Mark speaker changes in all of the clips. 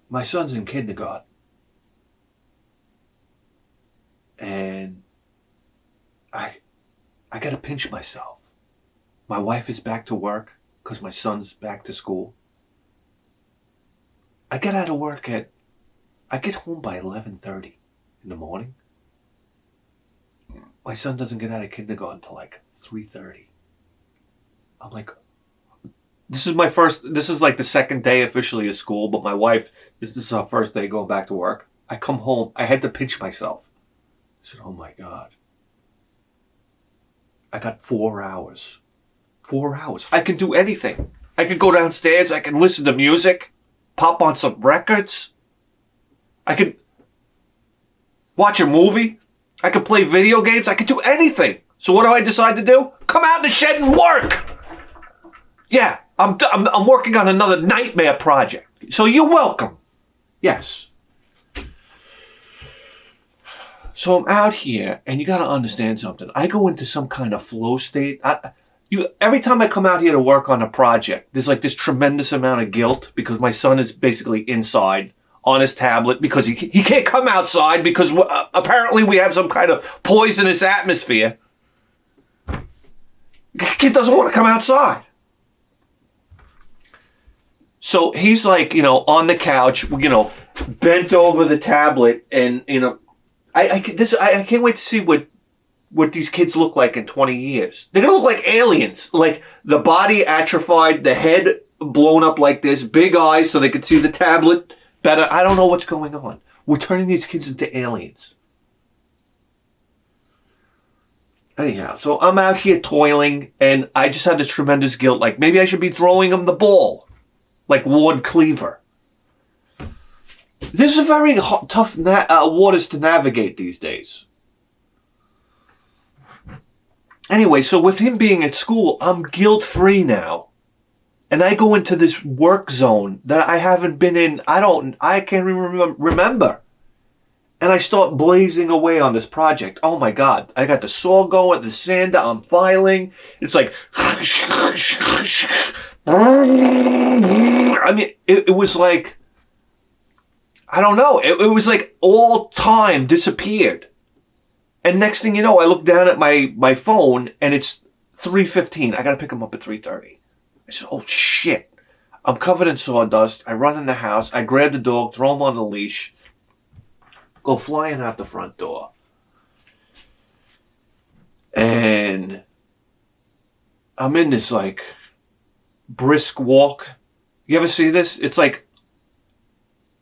Speaker 1: my son's in kindergarten. And I gotta pinch myself. My wife is back to work because my son's back to school. I get out of work I get home by 11:30 in the morning. My son doesn't get out of kindergarten until like 3:30. I'm like, this is like the second day officially of school, but my wife, this is our first day going back to work. I come home, I had to pinch myself. I said, oh my God. I got 4 hours. 4 hours. I can do anything. I can go downstairs, I can listen to music, pop on some records. I could watch a movie. I could play video games. I could do anything. So what do I decide to do? Come out in the shed and work. Yeah, I'm working on another nightmare project. So you're welcome. Yes. So I'm out here, and you got to understand something. I go into some kind of flow state. Every time I come out here to work on a project, there's like this tremendous amount of guilt because my son is basically inside on his tablet because he can't come outside because apparently we have some kind of poisonous atmosphere. Kid doesn't want to come outside. So he's like, on the couch, bent over the tablet, and I can't wait to see what these kids look like in 20 years. They're gonna look like aliens, like the body atrophied, the head blown up like this, big eyes so they could see the tablet better. I don't know what's going on. We're turning these kids into aliens. Anyhow, so I'm out here toiling, and I just had this tremendous guilt, like maybe I should be throwing him the ball, like Ward Cleaver. This is a very tough waters to navigate these days. Anyway, so with him being at school, I'm guilt-free now. And I go into this work zone that I haven't been in, I can't even remember. And I start blazing away on this project. Oh my God. I got the saw going, the sander, I'm filing. It's like, I mean, it was like, I don't know. It was like all time disappeared. And next thing you know, I look down at my phone and it's 3:15. I got to pick him up at 3:30. I said, oh shit. I'm covered in sawdust. I run in the house. I grab the dog, throw him on the leash, go flying out the front door. And I'm in this like brisk walk. You ever see this?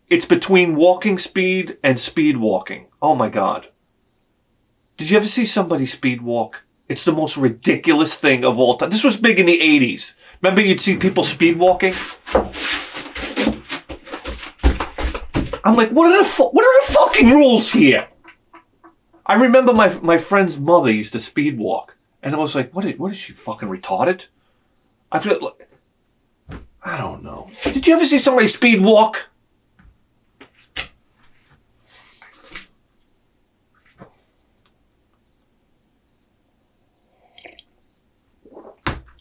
Speaker 1: It's between walking speed and speed walking. Oh my God. Did you ever see somebody speed walk? It's the most ridiculous thing of all time. This was big in the 80s. Remember you'd see people speed walking? I'm like, what are the fucking rules here? I remember my friend's mother used to speed walk. And I was like, what is she, fucking retarded? I feel like, I don't know. Did you ever see somebody speed walk?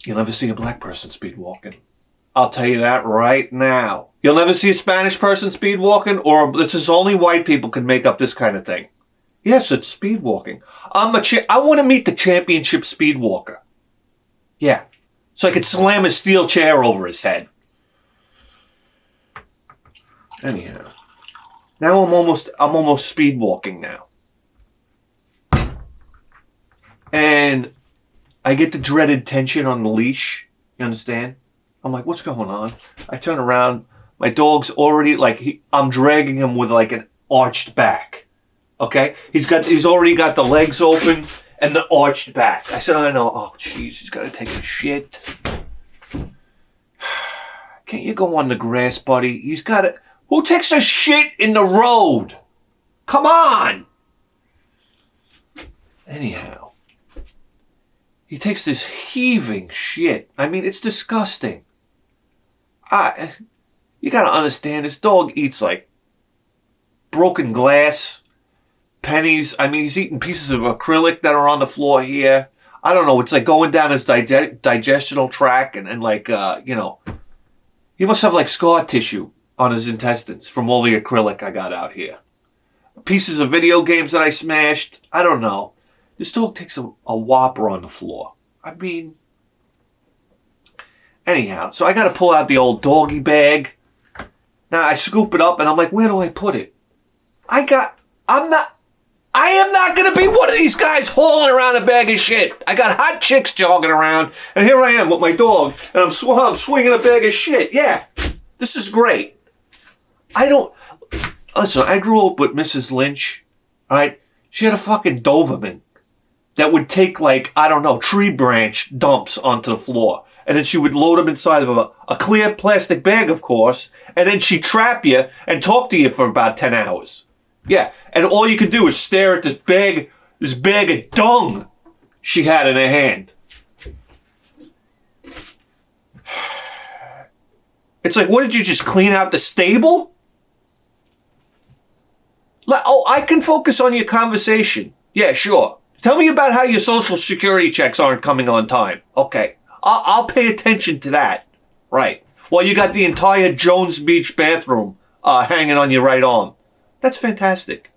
Speaker 1: You'll never see a black person speed walking. I'll tell you that right now. You'll never see a Spanish person speed walking, or this is only white people can make up this kind of thing. Yes, it's speed walking. I want to meet the championship speed walker. Yeah. So I could slam a steel chair over his head. Anyhow. Now I'm almost speed walking now. And I get the dreaded tension on the leash. You understand? I'm like, what's going on? I turn around. My dog's already I'm dragging him with like an arched back. Okay? He's already got the legs open and the arched back. I said, I know. Oh, jeez, he's got to take a shit. Can't you go on the grass, buddy? He's got to. Who takes a shit in the road? Come on! Anyhow. He takes this heaving shit. I mean, it's disgusting. You gotta understand, this dog eats like broken glass, pennies. I mean, he's eating pieces of acrylic that are on the floor here. I don't know. It's like going down his digestional tract and he must have like scar tissue on his intestines from all the acrylic I got out here. Pieces of video games that I smashed. I don't know. This dog takes a whopper on the floor. I mean, anyhow, so I got to pull out the old doggy bag. Now I scoop it up and I'm like, where do I put it? I am not going to be one of these guys hauling around a bag of shit. I got hot chicks jogging around and here I am with my dog and I'm swinging a bag of shit. Yeah, this is great. Listen, I grew up with Mrs. Lynch, all right? She had a fucking Doberman that would take, like, I don't know, tree branch dumps onto the floor. And then she would load them inside of a clear plastic bag, of course. And then she'd trap you and talk to you for about 10 hours. Yeah, and all you could do is stare at this bag of dung she had in her hand. It's like, what, did you just clean out the stable? Oh, I can focus on your conversation. Yeah, sure. Tell me about how your social security checks aren't coming on time. Okay, I'll pay attention to that. Right. Well, you got the entire Jones Beach bathroom hanging on your right arm. That's fantastic.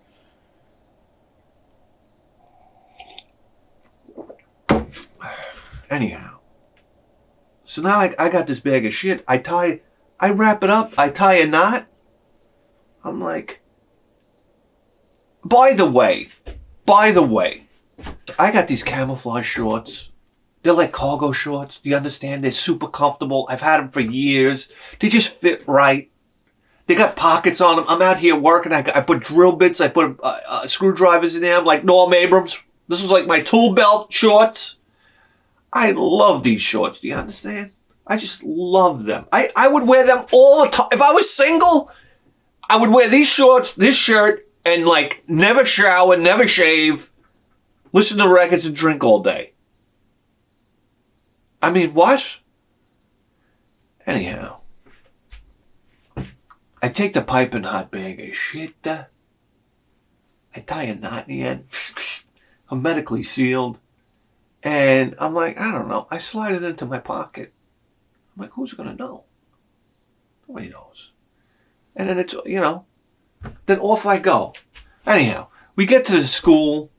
Speaker 1: Anyhow. So now I got this bag of shit. I wrap it up. I tie a knot. I'm like... By the way, I got these camouflage shorts. They're like cargo shorts. Do you understand? They're super comfortable. I've had them for years. They just fit right. They got pockets on them. I'm out here working. I put drill bits. I put screwdrivers in there. I'm like Norm Abrams. This is like my tool belt shorts. I love these shorts. Do you understand? I just love them. I would wear them all the time. If I was single, I would wear these shorts, this shirt, and like never shower, never shave, listen to records and drink all day. I mean, what? Anyhow, I take the piping hot bag of shit. I tie a knot in the end. I'm medically sealed. And I'm like, I don't know. I slide it into my pocket. I'm like, who's going to know? Nobody knows. And then it's, then off I go. Anyhow, we get to the school.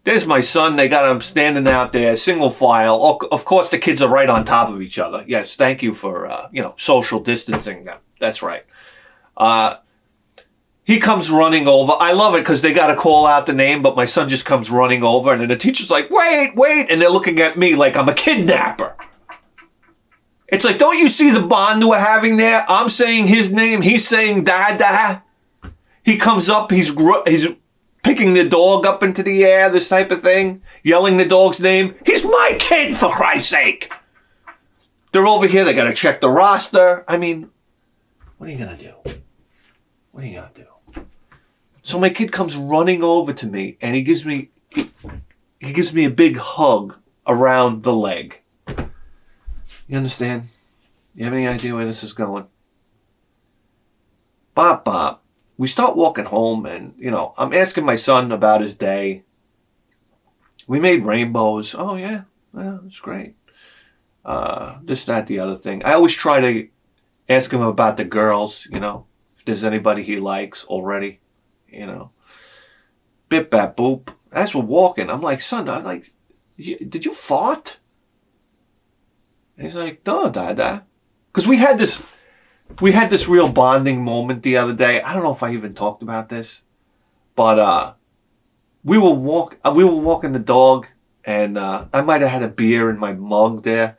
Speaker 1: There's my son. They got him standing out there, single file. Oh, of course, the kids are right on top of each other. Yes, thank you for, social distancing them. That's right. He comes running over. I love it because they got to call out the name, but my son just comes running over. And then the teacher's like, wait. And they're looking at me like I'm a kidnapper. It's like, don't you see the bond we're having there? I'm saying his name. He's saying Dada. He comes up. He's picking the dog up into the air, this type of thing. Yelling the dog's name. He's my kid, for Christ's sake. They're over here. They got to check the roster. I mean, what are you going to do? What are you going to do? So my kid comes running over to me and he gives me a big hug around the leg. You understand? You have any idea where this is going? Bop. We start walking home and, I'm asking my son about his day. We made rainbows. Oh, yeah. Well, it's great. This, that, the other thing. I always try to ask him about the girls, if there's anybody he likes already, Bip, bap, boop. As we're walking, I'm like, son, did you fart? And he's like, no, Dada. Because we had this real bonding moment the other day. I don't know if I even talked about this, but we were walking the dog, and I might have had a beer in my mug there.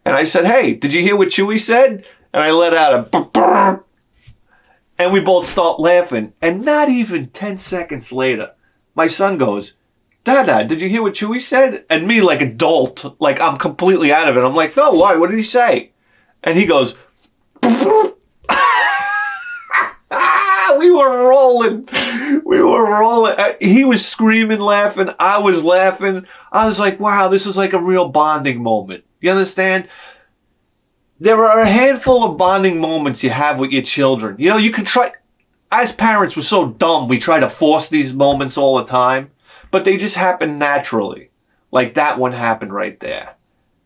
Speaker 1: And I said, hey, did you hear what Chewy said? And I let out a brr, and we both start laughing. And not even 10 seconds later, my son goes, Dada, did you hear what Chewy said? And me, like a dolt, like I'm completely out of it. I'm like, no, why? What did he say? And he goes, we were rolling. He was screaming, laughing. I was laughing. I was like, wow, this is like a real bonding moment. You understand? There are a handful of bonding moments you have with your children. You can try, as parents, we're so dumb. We try to force these moments all the time. But they just happen naturally. Like that one happened right there.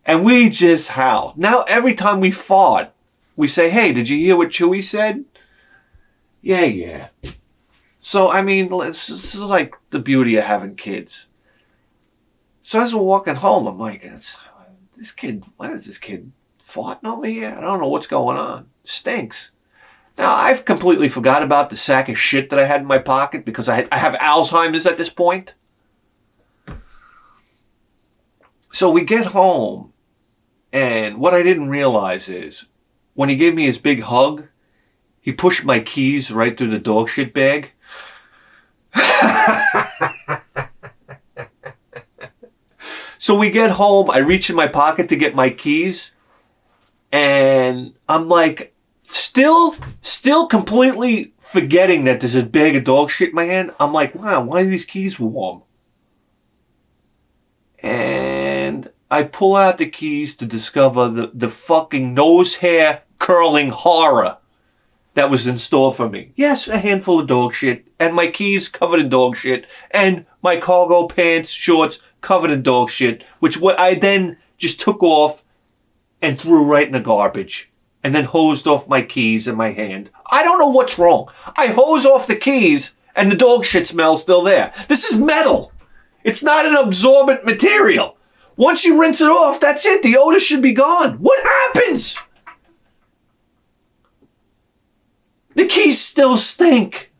Speaker 1: And we just howl. Now every time we fart, we say, hey, did you hear what Chewie said? Yeah. So, I mean, this is like the beauty of having kids. So as we're walking home, I'm like, this kid, what is this kid farting over here? I don't know what's going on. Stinks. Now, I've completely forgot about the sack of shit that I had in my pocket because I have Alzheimer's at this point. So we get home, and what I didn't realize is when he gave me his big hug, he pushed my keys right through the dog shit bag. So we get home, I reach in my pocket to get my keys, and I'm like, still completely forgetting that there's a bag of dog shit in my hand. I'm like, wow, why are these keys warm? And I pull out the keys to discover the fucking nose hair curling horror that was in store for me. Yes, a handful of dog shit, and my keys covered in dog shit, and my cargo pants, shorts covered in dog shit, which I then just took off and threw right in the garbage, and then hosed off my keys in my hand. I don't know what's wrong. I hose off the keys, and the dog shit smell's still there. This is metal. It's not an absorbent material. Once you rinse it off, that's it. The odor should be gone. What happens? The keys still stink.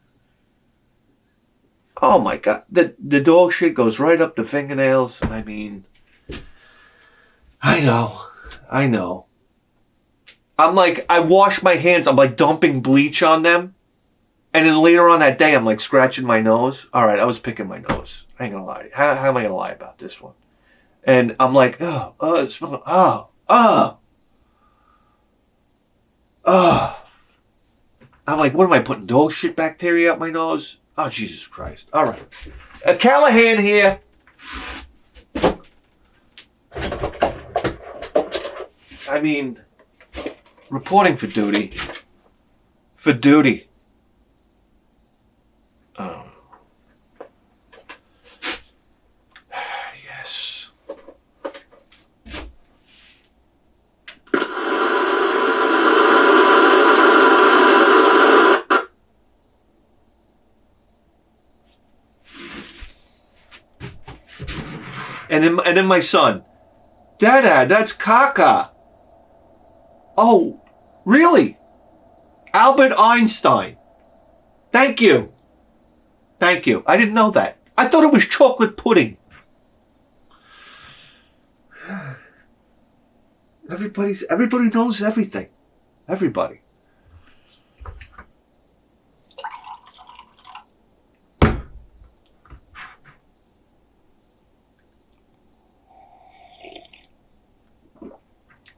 Speaker 1: Oh my God. The dog shit goes right up the fingernails. I mean, I know. I'm like, I wash my hands. I'm like dumping bleach on them. And then later on that day, I'm like scratching my nose. All right, I was picking my nose. I ain't gonna lie. How am I gonna lie about this one? And I'm like, it smells, I'm like, what am I putting? Dog shit bacteria up my nose? Oh, Jesus Christ. All right. Callahan here. I mean, reporting for duty. For duty. Oh. Yes. And then my son, Dada, that's caca. Oh, really? Albert Einstein. Thank you. I didn't know that. I thought it was chocolate pudding. Everybody knows everything. Everybody.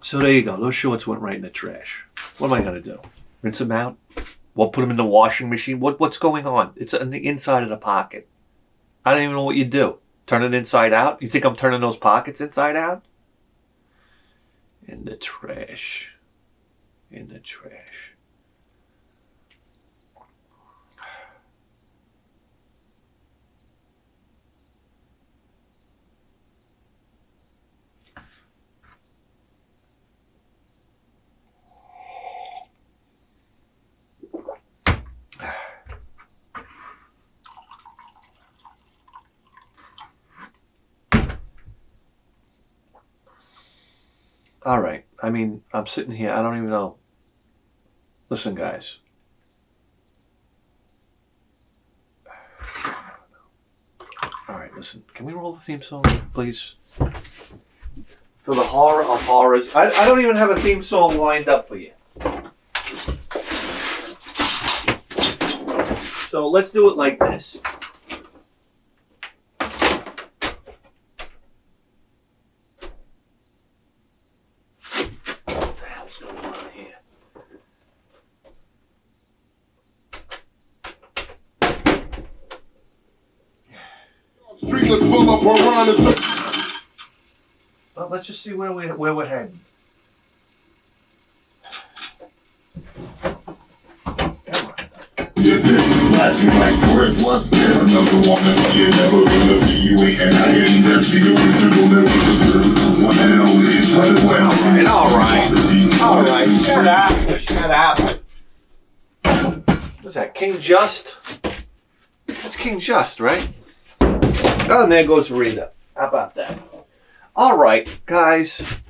Speaker 1: So there you go. Those shorts went right in the trash. What am I going to do? Rinse them out? Well, put them in the washing machine? What's going on? It's on the inside of the pocket. I don't even know what you do. Turn it inside out? You think I'm turning those pockets inside out? In the trash. All right. I mean, I'm sitting here. I don't even know. Listen, guys. All right, listen. Can we roll the theme song, please? For the horror of horrors. I don't even have a theme song lined up for you. So let's do it like this. Well, let's just see where we're heading.
Speaker 2: If this is flashing like Chris, what's this? Another woman, you're never gonna be. You ain't and I ain't that's the original, never deserve to one and only.
Speaker 1: All right. Shut up. that? King Just? That's King Just, right? Oh, and there goes Rita. How about that? All right, guys.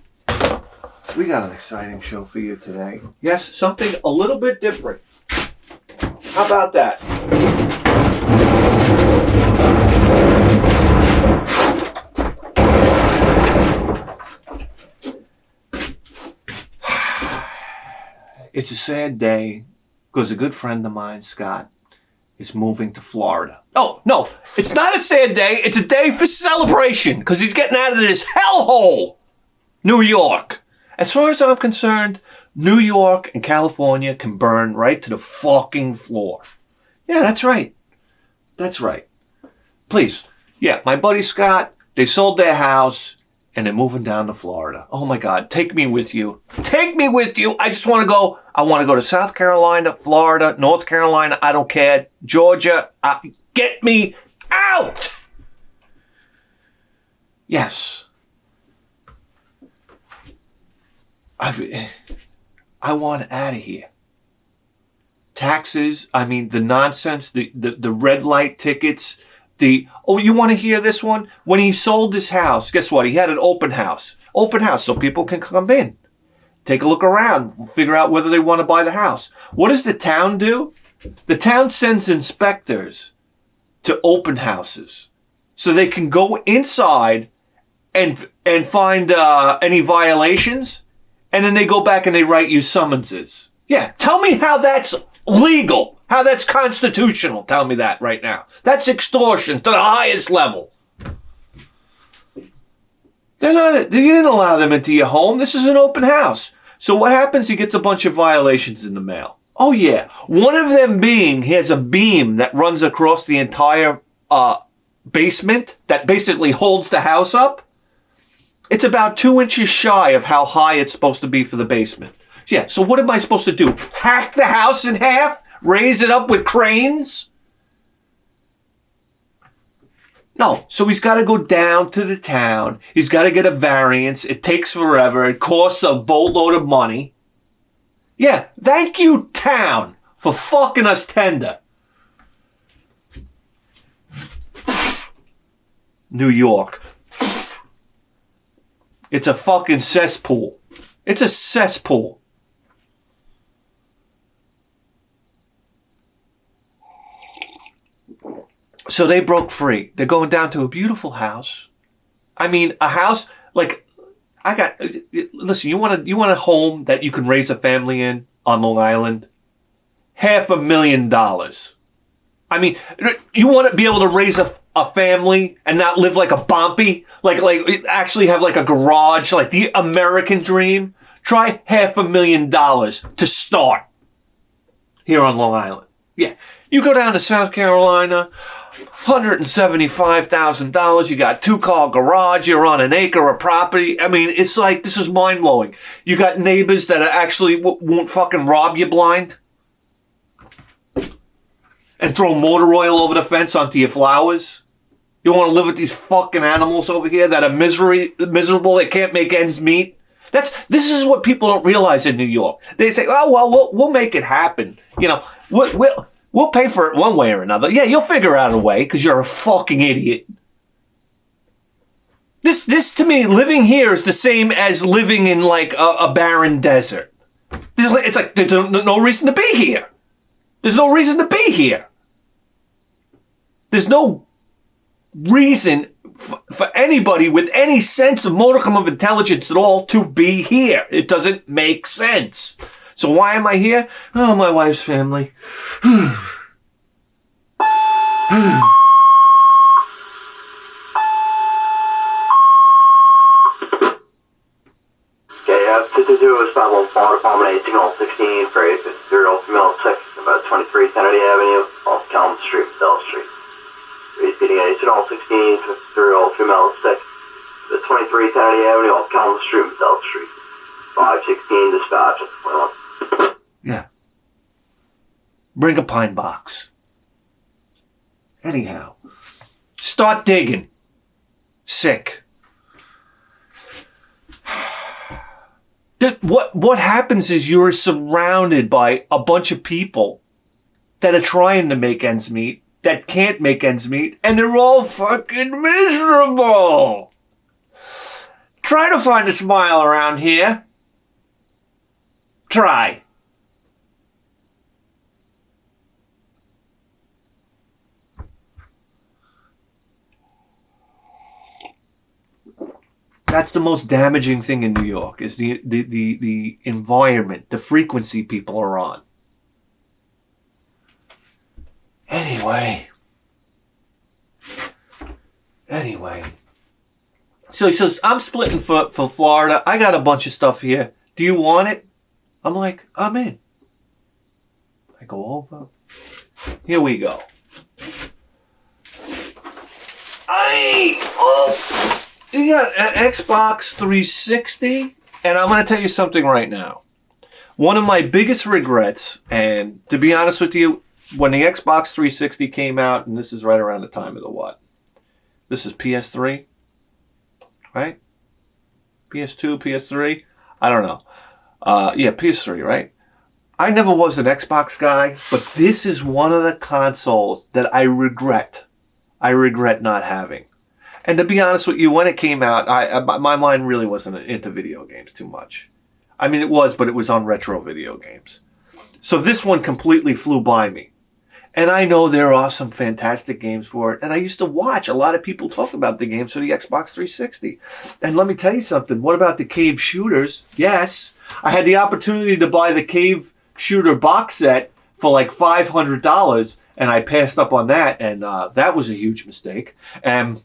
Speaker 1: We got an exciting show for you today. Yes, something a little bit different. How about that? It's a sad day because a good friend of mine, Scott, is moving to Florida. Oh, no, it's not a sad day. It's a day for celebration because he's getting out of this hellhole, New York. As far as I'm concerned, New York and California can burn right to the fucking floor. Yeah, that's right. That's right. Please. Yeah, my buddy Scott, they sold their house and they're moving down to Florida. Oh my God, take me with you. Take me with you. I just want to go. I want to go to South Carolina, Florida, North Carolina. I don't care. Georgia. Get me out. Yes. I want out of here. Taxes, I mean, the nonsense, the red light tickets, oh, you want to hear this one? When he sold his house, guess what? He had an open house. Open house so people can come in. Take a look around, figure out whether they want to buy the house. What does the town do? The town sends inspectors to open houses so they can go inside and find any violations, and then they go back and they write you summonses. Yeah, tell me how that's legal, how that's constitutional. Tell me that right now. That's extortion to the highest level. You didn't allow them into your home. This is an open house. So what happens? He gets a bunch of violations in the mail. Oh yeah. One of them being he has a beam that runs across the entire basement that basically holds the house up. It's about 2 inches shy of how high it's supposed to be for the basement. Yeah, so what am I supposed to do? Hack the house in half? Raise it up with cranes? No, so he's got to go down to the town. He's got to get a variance. It takes forever. It costs a boatload of money. Yeah, thank you, town, for fucking us tender. New York. It's a fucking cesspool. It's a cesspool. So they broke free. They're going down to a beautiful house. I mean, a house like listen, you want a home that you can raise a family in on Long Island? $500,000. I mean, you want to be able to raise a family and not live like a bumpy, like actually have like a garage, like the American dream? Try $500,000 to start here on Long Island. Yeah. You go down to South Carolina, $175,000. You got 2-car garage. You're on an acre of property. I mean, it's like, this is mind blowing. You got neighbors that actually won't fucking rob you blind and throw motor oil over the fence onto your flowers. You want to live with these fucking animals over here that are miserable. They can't make ends meet. This is what people don't realize in New York. They say, oh, well, we'll make it happen. You know, we'll pay for it one way or another. Yeah, you'll figure out a way because you're a fucking idiot. This to me, living here is the same as living in like a barren desert. It's like there's no reason to be here. There's no reason to be here. There's no reason for anybody with any sense of modicum of intelligence at all to be here. It doesn't make sense. So why am I here? Oh, my wife's family.
Speaker 3: Two is 515 Department 1816 for 850 female 6, about 23 Kennedy Avenue, off Calvin Street, Bell Street. Repeating 1816 50 female 6, the 23 Kennedy Avenue, off Calvin Street, Bell Street. 516 dispatch at 21.
Speaker 1: Yeah. Bring a pine box. Anyhow, start digging. Sick. What happens is you're surrounded by a bunch of people that are trying to make ends meet, that can't make ends meet, and they're all fucking miserable. Try to find a smile around here. Try. That's the most damaging thing in New York, is the environment, the frequency people are on. Anyway. So he says, I'm splitting for Florida. I got a bunch of stuff here. Do you want it? I'm like, I'm in. I go over. Here we go. You got an Xbox 360, and I'm going to tell you something right now. One of my biggest regrets, and to be honest with you, when the Xbox 360 came out, and this is right around the time of the what? This is PS3, right? PS2, PS3? I don't know. Yeah, PS3, right? I never was an Xbox guy, but this is one of the consoles that I regret. I regret not having. And to be honest with you, when it came out, my mind really wasn't into video games too much. I mean, it was, but it was on retro video games. So this one completely flew by me. And I know there are some fantastic games for it. And I used to watch a lot of people talk about the games for the Xbox 360. And let me tell you something. What about the cave shooters? Yes, I had the opportunity to buy the cave shooter box set for like $500. And I passed up on that. And that was a huge mistake. Because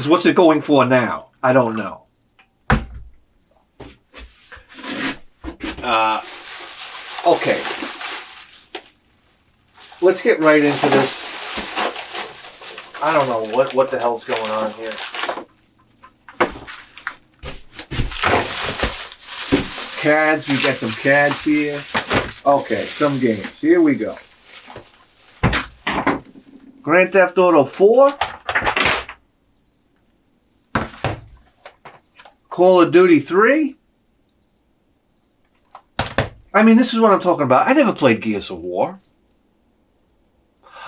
Speaker 1: what's it going for now? I don't know. Okay. Let's get right into this. I don't know what the hell's going on here. CADs, we got some CADs here. Okay, some games. Here we go. Grand Theft Auto 4. Call of Duty 3. I mean, this is what I'm talking about. I never played Gears of War.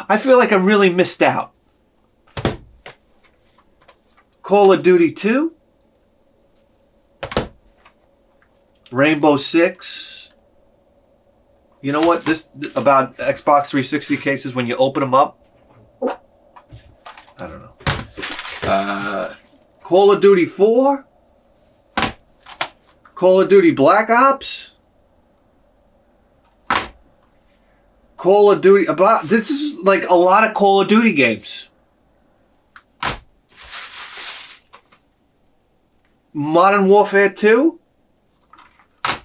Speaker 1: I feel like I really missed out. Call of Duty 2. Rainbow Six. You know what? This about Xbox 360 cases, when you open them up, I don't know. Call of Duty 4. Call of Duty Black Ops. Call of Duty. This is like a lot of Call of Duty games. Modern Warfare 2.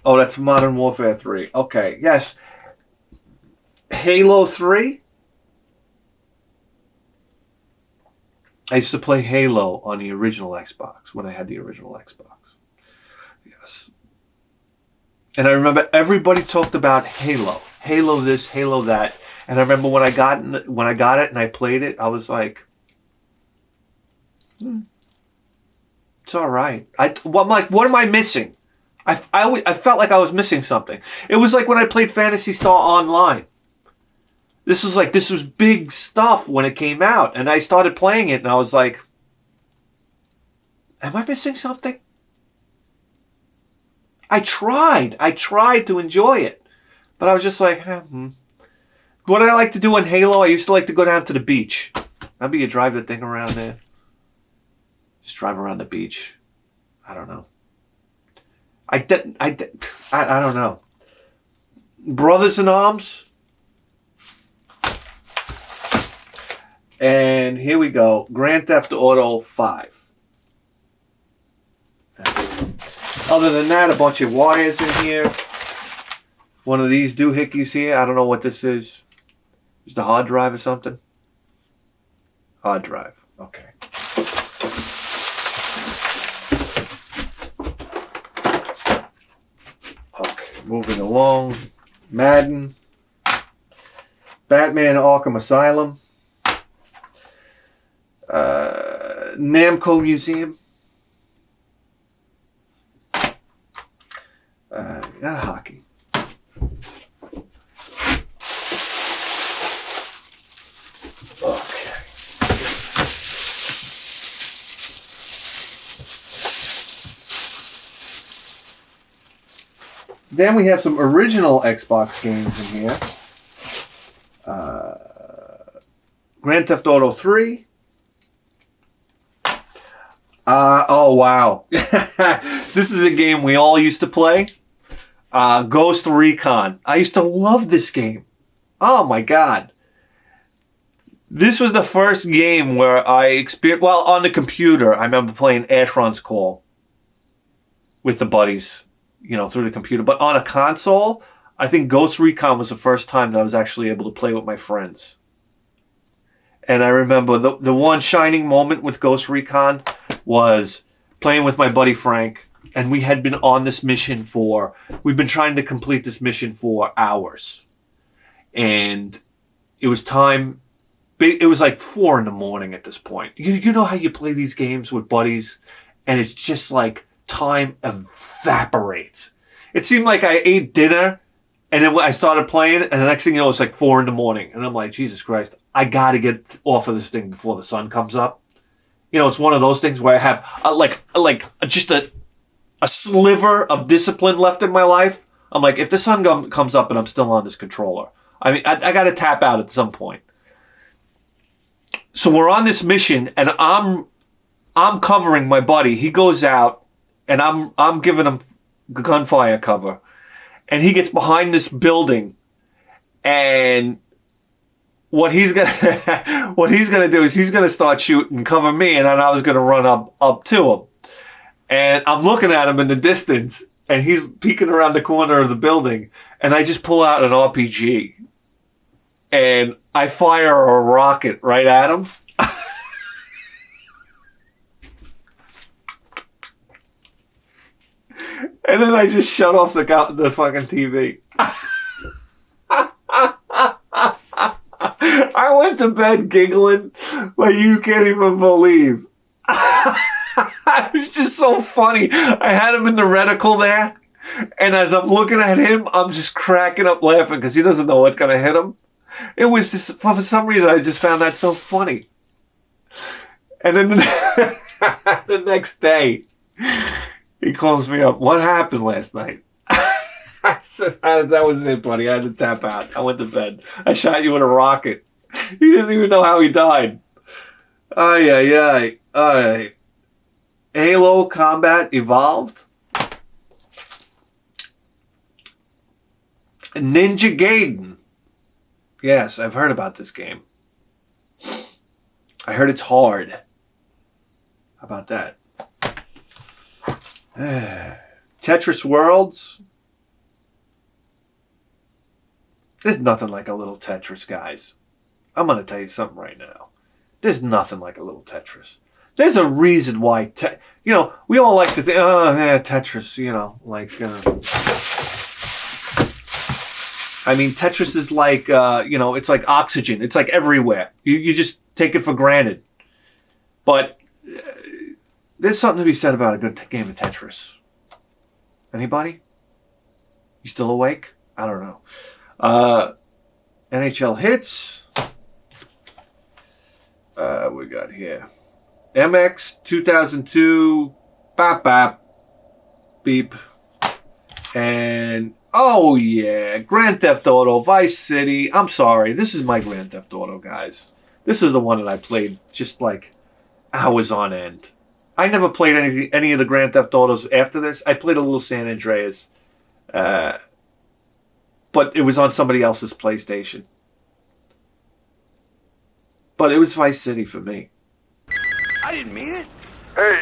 Speaker 1: Oh, that's Modern Warfare 3. Okay, yes. Halo 3. I used to play Halo on the original Xbox, when I had the original Xbox. Yes. And I remember everybody talked about Halo. Halo this, Halo that. And I remember when I got it and I played it, I was like, it's all right. I'm like, what am I missing? I felt like I was missing something. It was like when I played Phantasy Star Online. This was big stuff when it came out. And I started playing it and I was like, am I missing something? I tried to enjoy it. But I was just like, What did I like to do in Halo? I used to like to go down to the beach. Remember you drive the thing around there? Just drive around the beach. I don't know. I don't know. Brothers in Arms. And here we go. Grand Theft Auto 5. Other than that, a bunch of wires in here. One of these doohickeys here. I don't know what this is. Is the hard drive or something? Hard drive. Okay. Okay, moving along. Madden. Batman Arkham Asylum. Namco Museum. Hockey. Then we have some original Xbox games in here. Grand Theft Auto 3. Oh, wow. This is a game we all used to play. Ghost Recon. I used to love this game. Oh, my God. This was the first game where I experienced... Well, on the computer, I remember playing Ashron's Call with the buddies, you know, through the computer. But on a console, I think Ghost Recon was the first time that I was actually able to play with my friends. And I remember the one shining moment with Ghost Recon was playing with my buddy Frank. And we had been on this mission we've been trying to complete this mission for hours. And it was time, it was like 4 a.m. at this point. You know how you play these games with buddies and it's just like time evaporates. It seemed like I ate dinner and then I started playing and the next thing you know, it's like 4 a.m. And I'm like, Jesus Christ, I got to get off of this thing before the sun comes up. You know, it's one of those things where I have just a sliver of discipline left in my life. I'm like, if the sun comes up and I'm still on this controller, I mean, I got to tap out at some point. So we're on this mission, and I'm covering my buddy. He goes out, and I'm giving him gunfire cover, and he gets behind this building, and what he's gonna do is he's gonna start shooting, cover me, and then I was gonna run up to him. And I'm looking at him in the distance, and he's peeking around the corner of the building, and I just pull out an RPG, and I fire a rocket right at him. And then I just shut off the fucking TV. I went to bed giggling like you can't even believe. It was just so funny. I had him in the reticle there, and as I'm looking at him, I'm just cracking up laughing because he doesn't know what's going to hit him. It was just, for some reason, I just found that so funny. And then the next day, he calls me up. What happened last night? I said, that was it, buddy. I had to tap out. I went to bed. I shot you with a rocket. He didn't even know how he died. Ay, ay, ay. All right. Halo Combat Evolved. Ninja Gaiden. Yes, I've heard about this game. I heard it's hard. How about that? Tetris Worlds. There's nothing like a little Tetris, guys. I'm going to tell you something right now. There's nothing like a little Tetris. There's a reason why, you know, we all like to think, oh, yeah, Tetris, you know, like, I mean, Tetris is like, you know, it's like oxygen. It's like everywhere. You just take it for granted. But there's something to be said about a good game of Tetris. Anybody? You still awake? I don't know. NHL Hits. We got here. MX 2002. Bop bop. Beep. And oh yeah, Grand Theft Auto Vice City. I'm sorry, this is my Grand Theft Auto, guys. This is the one that I played just like hours on end. I never played any of the Grand Theft Autos after this. I played a little San Andreas, but it was on somebody else's PlayStation. But it was Vice City for me.
Speaker 4: I didn't mean it.
Speaker 5: Hey,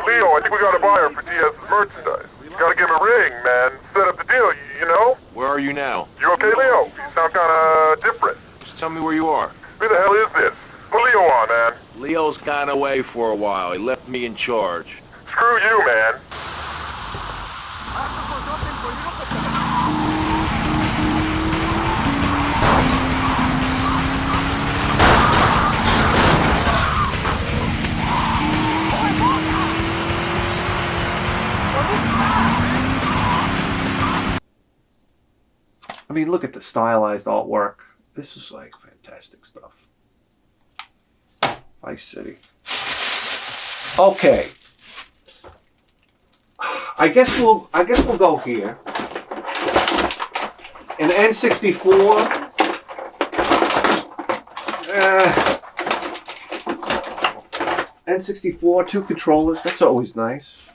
Speaker 5: Leo, I think we got a buyer for DS's merchandise. You gotta give him a ring, man. Set up the deal, you know?
Speaker 4: Where are you now?
Speaker 5: You okay, Leo? You sound kinda different.
Speaker 4: Just tell me where you are.
Speaker 5: Who the hell is this? Put Leo on, man.
Speaker 4: Leo's gone away for a while. He left me in charge.
Speaker 5: Screw you, man.
Speaker 1: I mean, look at the stylized artwork. This is like fantastic stuff. Vice City. Okay. I guess we'll go here. An N64. N64, 2 controllers. That's always nice.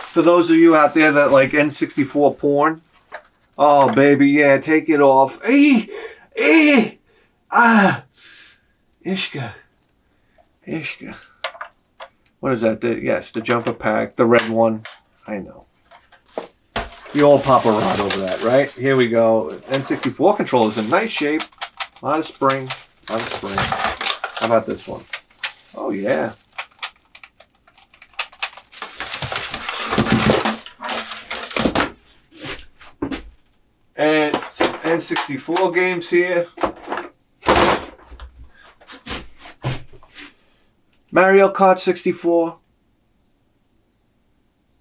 Speaker 1: For those of you out there that like N64 porn, oh baby, yeah, take it off. Ishka. What is that? Yes, the jumper pack, the red one. I know. The old Papa Rod over that, right? Here we go. N64 controller's in nice shape. A lot of spring. How about this one? Oh, yeah. And some N64 games here. Mario Kart 64.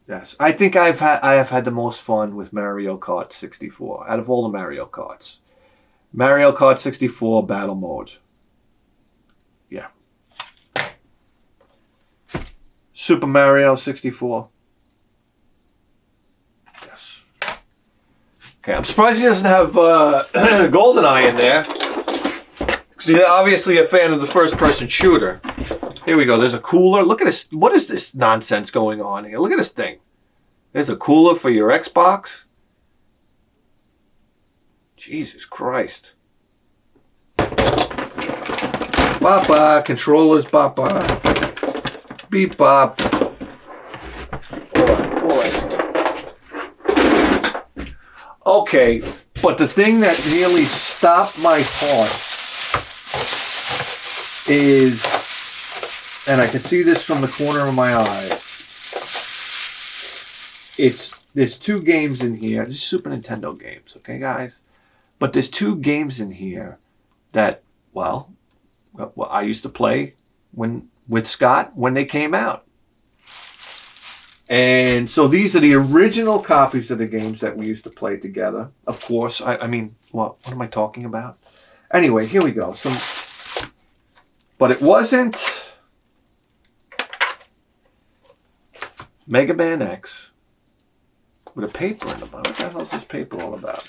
Speaker 1: Yes, I think I have had the most fun with Mario Kart 64 out of all the Mario Karts. Mario Kart 64 Battle Mode. Yeah. Super Mario 64. Yes. Okay, I'm surprised he doesn't have GoldenEye in there. Because he's obviously a fan of the first-person shooter. Here we go. There's a cooler. Look at this. What is this nonsense going on here? Look at this thing. There's a cooler for your Xbox. Jesus Christ. Bop-bop. Controllers, bop-bop. Beep-bop. All right. Okay, but the thing that nearly stopped my heart is, and I can see this from the corner of my eyes, there's 2 games in here. These Super Nintendo games, okay, guys? But there's 2 games in here that, well, I used to play with Scott when they came out. And so these are the original copies of the games that we used to play together. Of course, I mean, what am I talking about? Anyway, here we go. But it wasn't Mega Man X with a paper in the bottom. What the hell is this paper all about?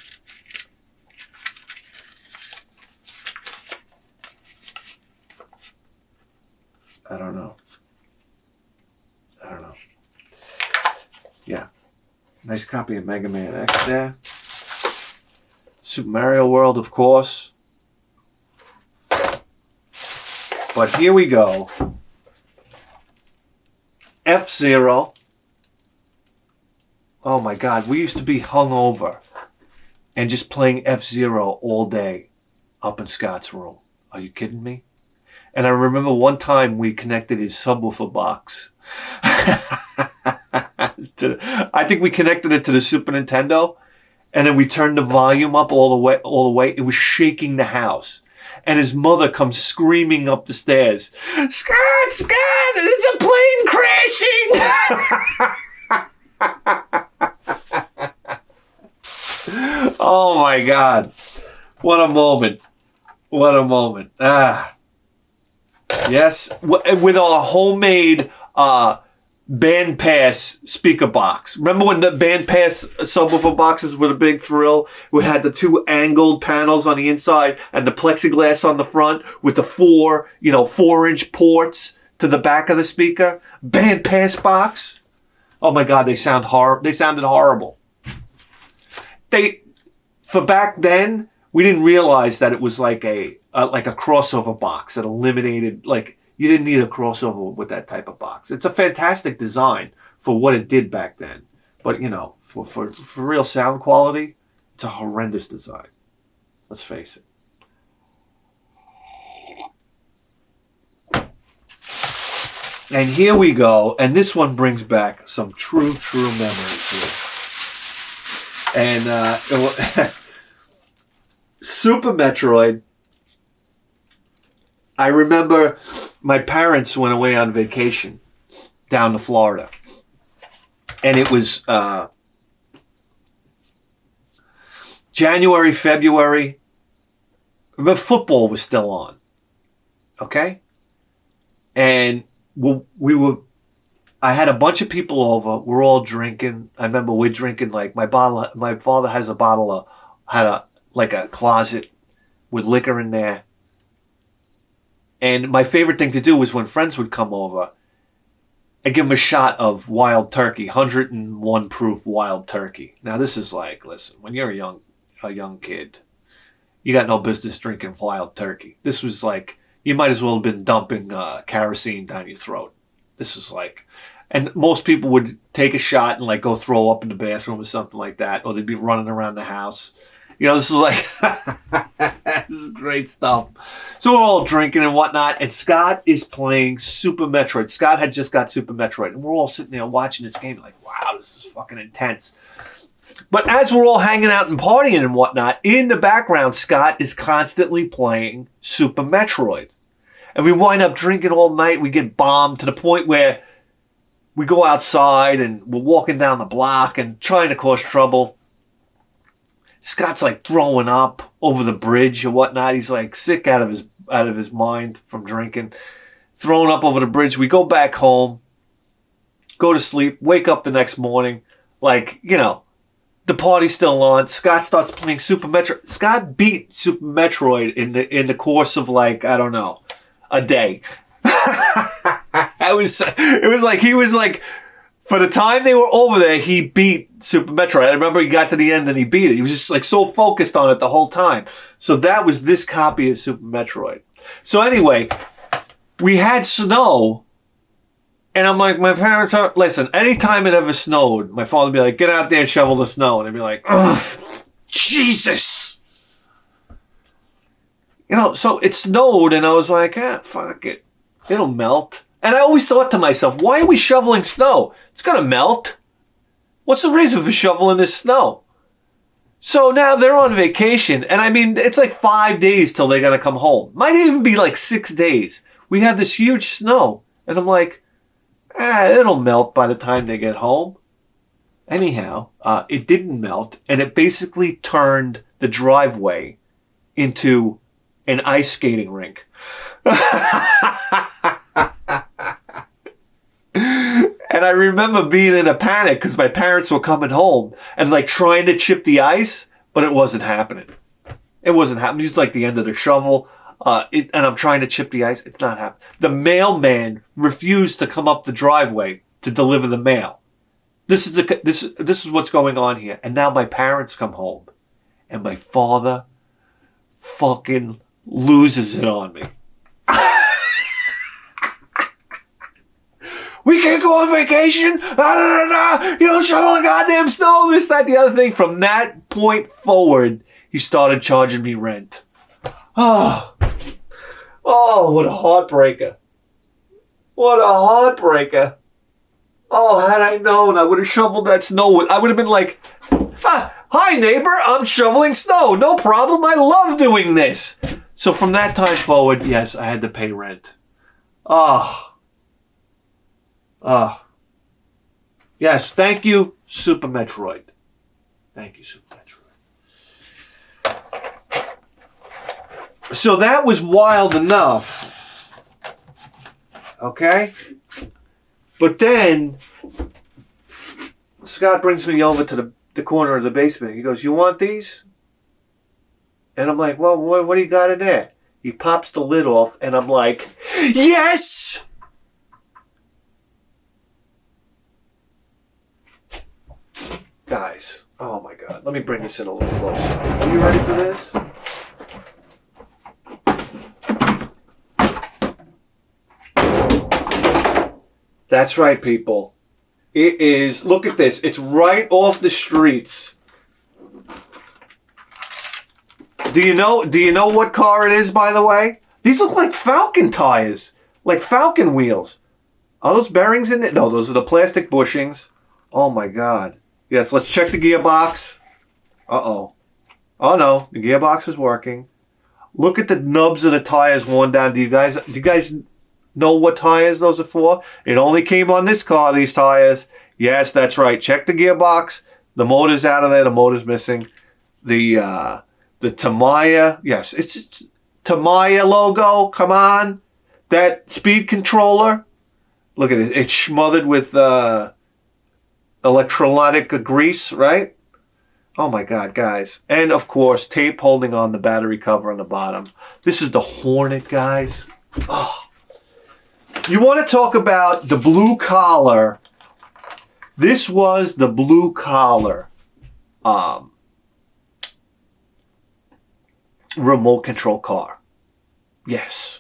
Speaker 1: I don't know. Yeah. Nice copy of Mega Man X there. Super Mario World, of course. But here we go. F-Zero. Oh my God, we used to be hungover and just playing F-Zero all day up in Scott's room. Are you kidding me? And I remember one time we connected his subwoofer box. I think we connected it to the Super Nintendo, and then we turned the volume up all the way. It was shaking the house. And his mother comes screaming up the stairs. Scott, there's a plane crashing. Oh my God. What a moment. Yes, with a homemade bandpass speaker box. Remember when the bandpass subwoofer boxes were the big thrill? We had the 2 angled panels on the inside and the plexiglass on the front with the 4-inch ports to the back of the speaker. Bandpass box. Oh my God, they sounded horrible. For back then, we didn't realize that it was like a crossover box that eliminated, you didn't need a crossover with that type of box. It's a fantastic design for what it did back then. But, for real sound quality, it's a horrendous design. Let's face it. And here we go. And this one brings back some true memories here. And Super Metroid. I remember my parents went away on vacation down to Florida. And it was January, February. But football was still on. Okay? And we were I had a bunch of people over. We're all drinking. I remember we're drinking like my father has a bottle of, like a closet with liquor in there. And my favorite thing to do was when friends would come over, I'd give them a shot of wild turkey, 101 proof wild turkey. Now this is like, listen, when you're a young kid, you got no business drinking wild turkey. This was like, you might as well have been dumping kerosene down your throat. This was like, and most people would take a shot and like go throw up in the bathroom or something like that, or they'd be running around the house. You know, this is like, this is great stuff. So we're all drinking and whatnot, and Scott is playing Super Metroid. Scott had just got Super Metroid, and we're all sitting there watching this game like, wow, this is fucking intense. But as we're all hanging out and partying and whatnot, in the background, Scott is constantly playing Super Metroid. And we wind up drinking all night. We get bombed to the point where we go outside and we're walking down the block and trying to cause trouble. Scott's like throwing up over the bridge or whatnot. He's like sick out of his mind from drinking. Throwing up over the bridge. We go back home, go to sleep, wake up the next morning. Like, you know, the party's still on. Scott starts playing Super Metroid. Scott beat Super Metroid in the course of like, I don't know, a day. It was like he was like, for the time they were over there, he beat Super Metroid. I remember he got to the end and he beat it. He was just like so focused on it the whole time. So that was this copy of Super Metroid. So anyway, we had snow, and I'm like, my parents are, listen, anytime it ever snowed, my father would be like, get out there and shovel the snow. And I'd be like, ugh, Jesus. You know, so it snowed, and I was like, fuck it. It'll melt. And I always thought to myself, why are we shoveling snow? It's going to melt. What's the reason for shoveling this snow? So now they're on vacation, and I mean, it's like 5 days till they're going to come home. Might even be like 6 days. We have this huge snow, and I'm like, it'll melt by the time they get home. Anyhow, it didn't melt, and it basically turned the driveway into an ice skating rink. And I remember being in a panic because my parents were coming home and like trying to chip the ice, but it wasn't happening. It wasn't happening. It's like the end of the shovel. And I'm trying to chip the ice. It's not happening. The mailman refused to come up the driveway to deliver the mail. This is what's going on here. And now my parents come home, and my father fucking loses it on me. We can't go on vacation. You don't shovel the goddamn snow. This, that, the other thing. From that point forward, he started charging me rent. Oh, what a heartbreaker. What a heartbreaker. Oh, had I known, I would have shoveled that snow. I would have been like, hi, neighbor, I'm shoveling snow. No problem. I love doing this. So from that time forward, yes, I had to pay rent. Yes, thank you, Super Metroid. Thank you, Super Metroid. So that was wild enough. Okay? But then, Scott brings me over to the corner of the basement. He goes, you want these? And I'm like, well, what do you got in there? He pops the lid off, and I'm like, yes! Guys, oh my God. Let me bring this in a little closer. Are you ready for this? That's right, people. It is, look at this. It's right off the streets. Do you know what car it is, by the way? These look like Falcon tires. Like Falcon wheels. Are those bearings in it? No, those are the plastic bushings. Oh my God. Yes, let's check the gearbox. Uh-oh. Oh no, the gearbox is working. Look at the nubs of the tires worn down. Do you guys know what tires those are for? It only came on this car, these tires. Yes, that's right. Check the gearbox. The motor's out of there. The motor's missing. The Tamiya. Yes, it's Tamiya logo. Come on. That speed controller. Look at it. It's smothered with electrolytic grease, right? Oh my God, guys. And of course, tape holding on the battery cover on the bottom. This is the Hornet, guys. Oh. You want to talk about the blue collar. This was the blue collar remote control car. Yes.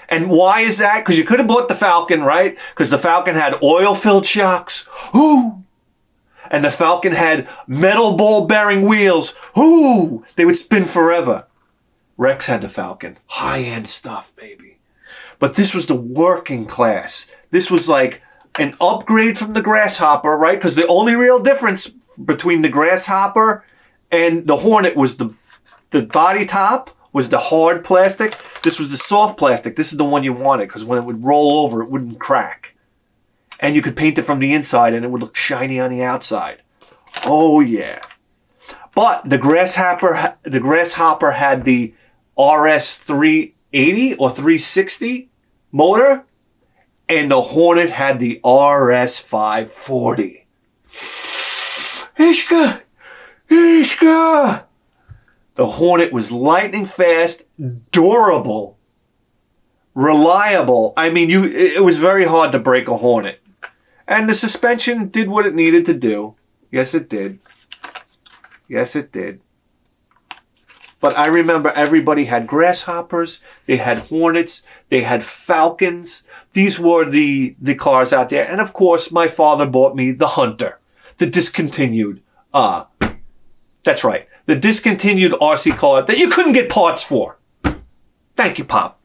Speaker 1: And why is that? Because you could have bought the Falcon, right? Because the Falcon had oil-filled shocks. Ooh! And the Falcon had metal ball-bearing wheels. Ooh! They would spin forever. Rex had the Falcon. High-end stuff, baby. But this was the working class. This was like an upgrade from the Grasshopper, right? Because the only real difference between the Grasshopper and the Hornet was the body top was the hard plastic. This was the soft plastic. This is the one you wanted because when it would roll over, it wouldn't crack. And you could paint it from the inside and it would look shiny on the outside. Oh, yeah. But the Grasshopper had the RS 380 or 360 motor, and the Hornet had the RS 540. Ishka! Ishka! The Hornet was lightning fast, durable, reliable. I mean, it was very hard to break a Hornet. And the suspension did what it needed to do. Yes, it did. Yes, it did. But I remember everybody had Grasshoppers, they had Hornets, they had Falcons. These were the cars out there. And of course, my father bought me the Hunter, the discontinued. That's right. The discontinued RC car that you couldn't get parts for. Thank you, Pop.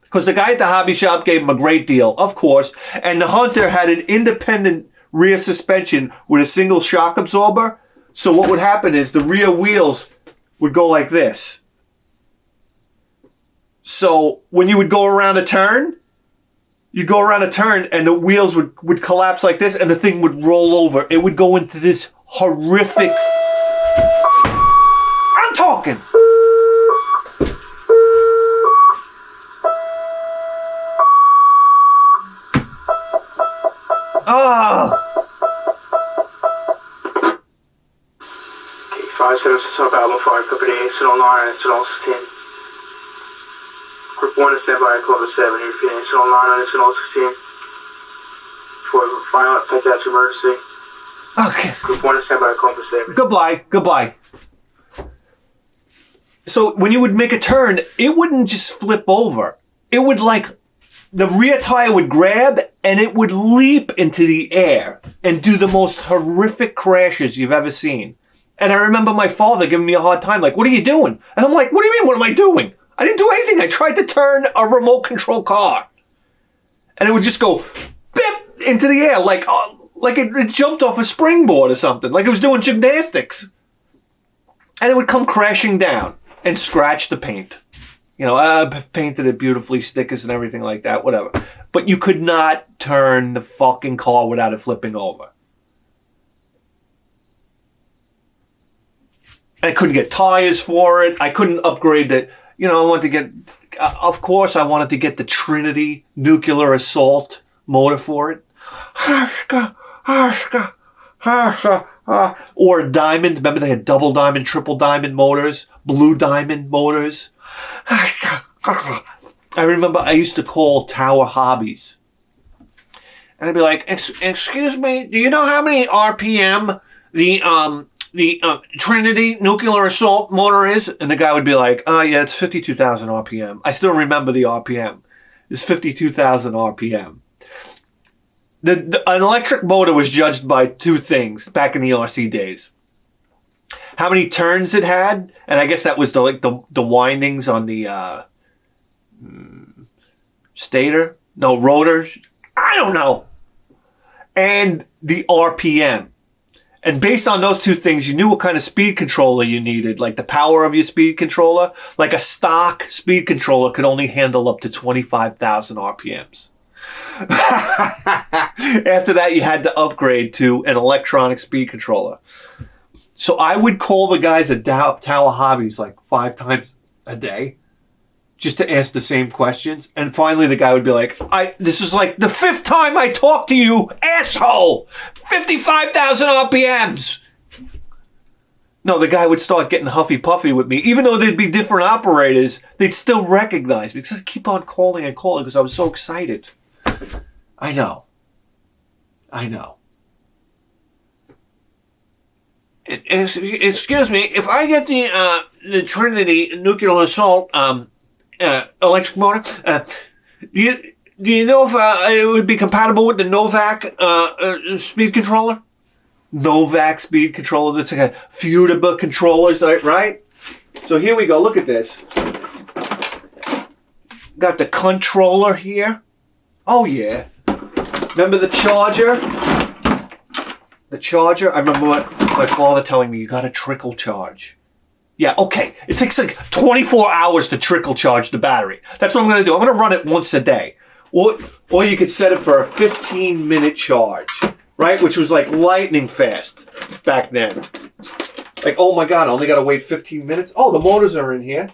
Speaker 1: Because the guy at the hobby shop gave him a great deal, of course. And the Hunter had an independent rear suspension with a single shock absorber. So what would happen is the rear wheels would go like this. So when you would go around a turn, you'd go around a turn and the wheels would collapse like this and the thing would roll over. It would go into this horrific... I'm talking! Ah!
Speaker 6: 576 South Alabama Fire Company, Signal 9, Signal 16. Group 1 is standby at Columbus 7, you're feeding Signal 9 and Signal 16. For final psychiatric emergency.
Speaker 1: Okay.
Speaker 6: Group 1 is standby at Columbus 7.
Speaker 1: Goodbye. So when you would make a turn, it wouldn't just flip over. It would the rear tire would grab and it would leap into the air and do the most horrific crashes you've ever seen. And I remember my father giving me a hard time, like, what are you doing? And I'm like, what do you mean, what am I doing? I didn't do anything. I tried to turn a remote control car. And it would just go bip into the air like it jumped off a springboard or something, like it was doing gymnastics. And it would come crashing down and scratch the paint. You know, I painted it beautifully, stickers and everything like that, whatever. But you could not turn the fucking car without it flipping over. I couldn't get tires for it. I couldn't upgrade it. You know, I wanted to get, of course, I wanted to get the Trinity nuclear assault motor for it. Or diamond. Remember they had double diamond, triple diamond motors, blue diamond motors. I remember I used to call Tower Hobbies. And I'd be like, excuse me, do you know how many RPM the Trinity nuclear assault motor is? And the guy would be like, oh yeah, it's 52,000 RPM. I still remember the RPM. It's 52,000 RPM. An electric motor was judged by two things back in the RC days. How many turns it had, and I guess that was the windings on the stator? No, rotors? I don't know. And the RPM. And based on those two things, you knew what kind of speed controller you needed, like the power of your speed controller. Like a stock speed controller could only handle up to 25,000 RPMs. After that, you had to upgrade to an electronic speed controller. So I would call the guys at Tower Hobbies like 5 times a day just to ask the same questions. And finally the guy would be like, this is like the 5th time I talked to you, asshole! 55,000 RPMs! No, the guy would start getting huffy puffy with me. Even though they'd be different operators, they'd still recognize me. Because I keep on calling and calling because I was so excited. I know. Excuse me, if I get the Trinity nuclear assault electric motor, do you know if it would be compatible with the Novak speed controller? Novak speed controller. That's like a Futaba controllers, right? So here we go. Look at this. Got the controller here. Oh yeah. Remember the charger? The charger. I remember my father telling me you got to trickle charge. Yeah, okay. It takes like 24 hours to trickle charge the battery. That's what I'm going to do. I'm going to run it once a day. Or you could set it for a 15-minute charge, right? Which was like lightning fast back then. Like, oh my God, I only got to wait 15 minutes. Oh, the motors are in here.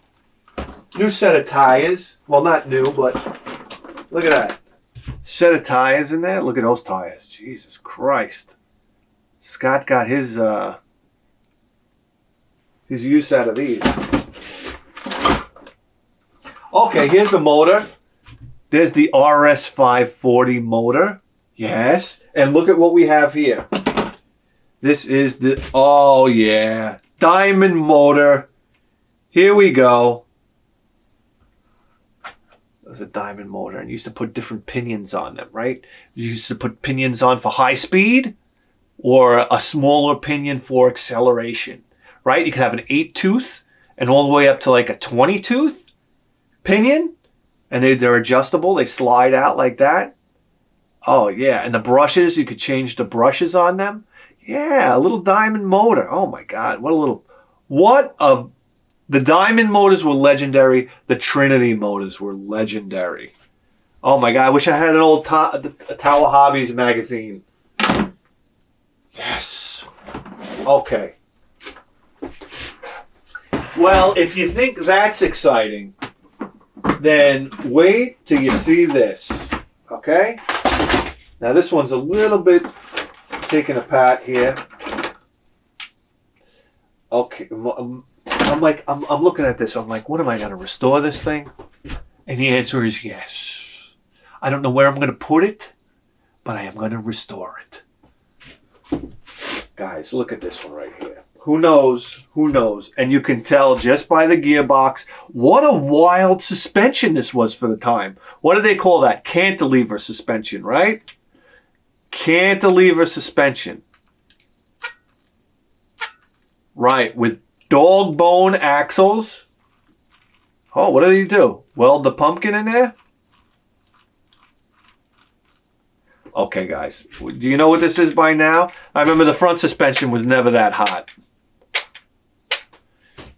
Speaker 1: New set of tires. Well, not new, but look at that. Set of tires in there. Look at those tires. Jesus Christ. Scott got his use out of these. Okay, here's the motor. There's the RS540 motor. Yes. And look at what we have here. This is the, oh yeah, diamond motor. Here we go. There's a diamond motor. And you used to put different pinions on them, right? You used to put pinions on for high speed or a smaller pinion for acceleration, right? You could have an 8-tooth and all the way up to like a 20-tooth pinion. And they're adjustable. They slide out like that. Oh, yeah. And the brushes, you could change the brushes on them. Yeah, a little diamond motor. Oh, my God. The diamond motors were legendary. The Trinity motors were legendary. Oh, my God. I wish I had an old Tower Hobbies magazine. Yes. Okay. Well, if you think that's exciting, then wait till you see this. Okay? Now this one's a little bit taken apart here. Okay. I'm looking at this. I'm like, what am I going to restore this thing? And the answer is yes. I don't know where I'm going to put it, but I am going to restore it. Guys, look at this one right here. Who knows? Who knows? And you can tell just by the gearbox what a wild suspension this was for the time. What do they call that? Cantilever suspension, right? Cantilever suspension. Right, with dog bone axles. Oh, what did he do? Weld the pumpkin in there? Okay, guys. Do you know what this is by now? I remember the front suspension was never that hot.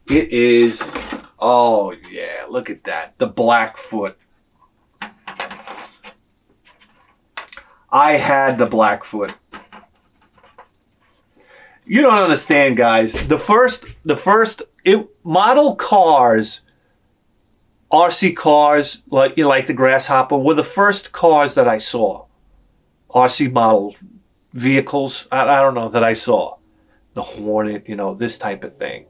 Speaker 1: It is, oh yeah, look at that. The Blackfoot. I had the Blackfoot. You don't understand, guys. The first model cars, RC cars, like the Grasshopper, were the first cars that I saw. RC model vehicles, I don't know, that I saw. The Hornet, this type of thing.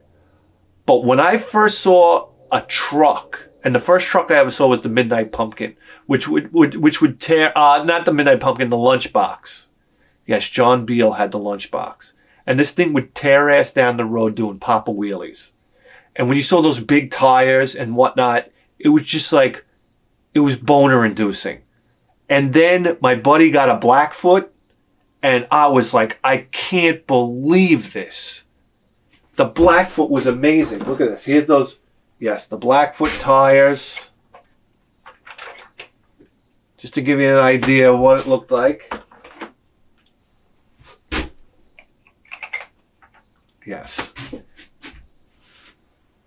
Speaker 1: But when I first saw a truck, and the first truck I ever saw was the Midnight Pumpkin, which would tear, not the Midnight Pumpkin, the Lunchbox. Yes, John Beale had the Lunchbox. And this thing would tear ass down the road doing Papa Wheelies. And when you saw those big tires and whatnot, it was just like, it was boner inducing. And then my buddy got a Blackfoot, and I was like, I can't believe this. The Blackfoot was amazing. Look at this. Here's those, yes, the Blackfoot tires. Just to give you an idea of what it looked like. Yes.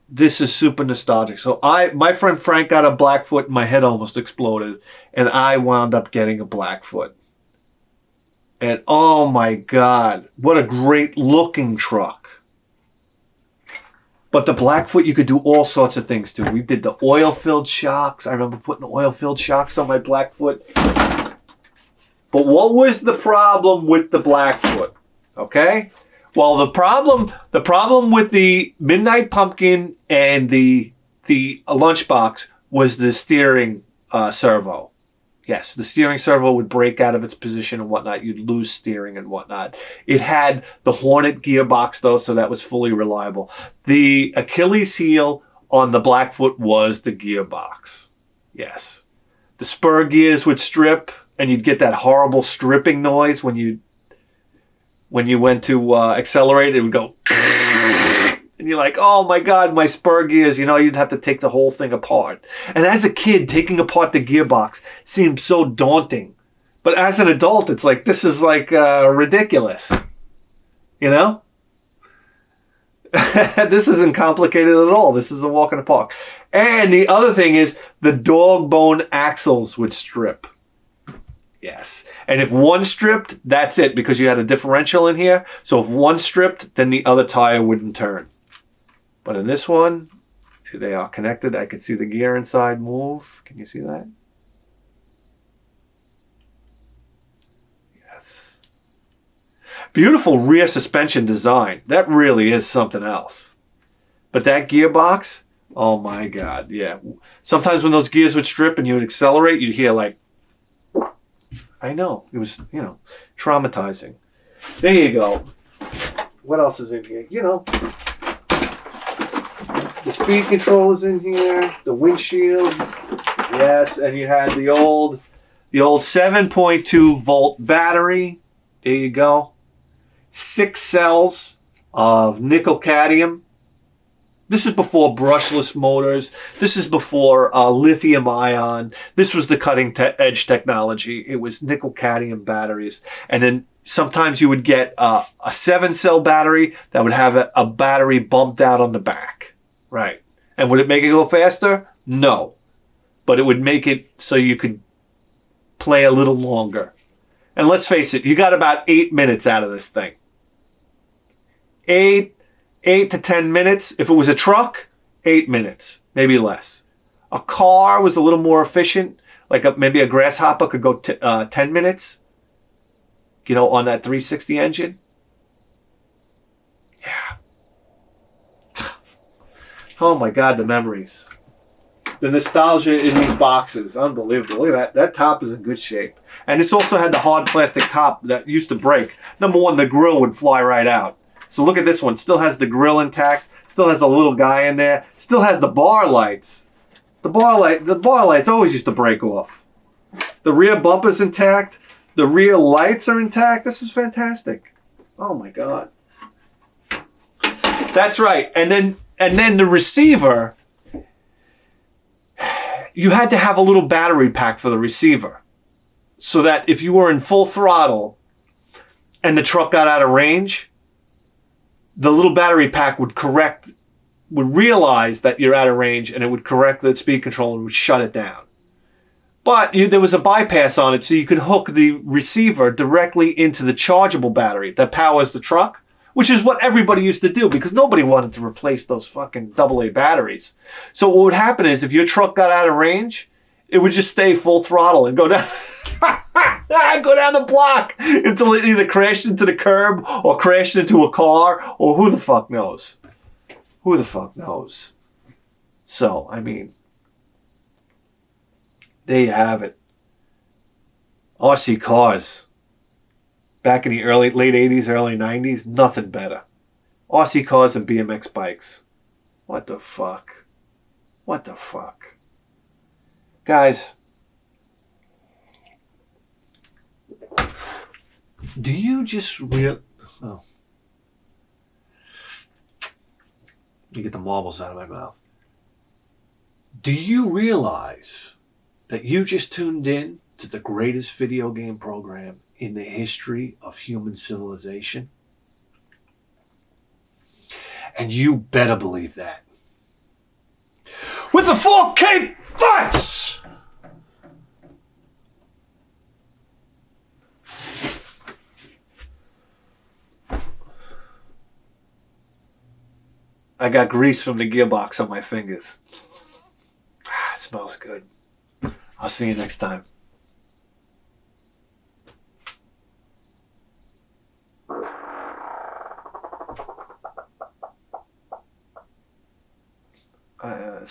Speaker 1: This is super nostalgic. So my friend Frank got a Blackfoot and my head almost exploded. And I wound up getting a Blackfoot. And oh my God, what a great looking truck. But the Blackfoot, you could do all sorts of things to. We did the oil-filled shocks. I remember putting oil-filled shocks on my Blackfoot. But what was the problem with the Blackfoot? Okay? Well, the problem with the Midnight Pumpkin and the Lunchbox was the steering servo. Yes, the steering servo would break out of its position and whatnot. You'd lose steering and whatnot. It had the Hornet gearbox, though, so that was fully reliable. The Achilles heel on the Blackfoot was the gearbox. Yes. The spur gears would strip, and you'd get that horrible stripping noise when you went to accelerate. It would go... And you're like, oh my God, my spur gears, you'd have to take the whole thing apart. And as a kid, taking apart the gearbox seemed so daunting. But as an adult, it's like, this is like ridiculous. This isn't complicated at all. This is a walk in the park. And the other thing is the dog bone axles would strip. Yes. And if one stripped, that's it, because you had a differential in here. So if one stripped, then the other tire wouldn't turn. But in this one, they are connected. I can see the gear inside move. Can you see that? Yes. Beautiful rear suspension design. That really is something else. But that gearbox, oh my God, yeah. Sometimes when those gears would strip and you would accelerate, you'd hear like, I know, it was, traumatizing. There you go. What else is in here? The speed control is in here, the windshield, yes, and you had the old 7.2 volt battery. There you go. 6 cells of nickel cadmium. This is before brushless motors. This is before lithium ion. This was the cutting edge technology. It was nickel cadmium batteries, and then sometimes you would get a 7-cell battery that would have a battery bumped out on the back. Right. And would it make it go faster? No. But it would make it so you could play a little longer. And let's face it, you got about 8 minutes out of this thing. 8 to 10 minutes. If it was a truck, 8 minutes, maybe less. A car was a little more efficient. Like maybe a Grasshopper could go 10 minutes, on that 360 engine. Yeah. Oh my God, the memories. The nostalgia in these boxes. Unbelievable. Look at that. That top is in good shape. And this also had the hard plastic top that used to break. Number one, the grill would fly right out. So look at this one. Still has the grill intact. Still has a little guy in there. Still has the bar lights. The bar lights always used to break off. The rear bumper's intact. The rear lights are intact. This is fantastic. Oh my God. That's right. And then the receiver, you had to have a little battery pack for the receiver. So that if you were in full throttle and the truck got out of range, the little battery pack would realize that you're out of range, and it would correct the speed control and would shut it down. But there was a bypass on it, so you could hook the receiver directly into the chargeable battery that powers the truck, which is what everybody used to do because nobody wanted to replace those fucking AA batteries. So what would happen is if your truck got out of range, it would just stay full throttle and go down, go down the block until it either crashed into the curb or crashed into a car, or who the fuck knows? Who the fuck knows? So, I mean, there you have it. RC cars. Back in the late 80s, early 90s, nothing better. RC cars and BMX bikes. What the fuck? What the fuck? Guys, do you just you get the marbles out of my mouth. Do you realize that you just tuned in to the greatest video game program in the history of human civilization? And you better believe that. With the 4K fights! I got grease from the gearbox on my fingers. It smells good. I'll see you next time.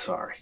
Speaker 1: Sorry.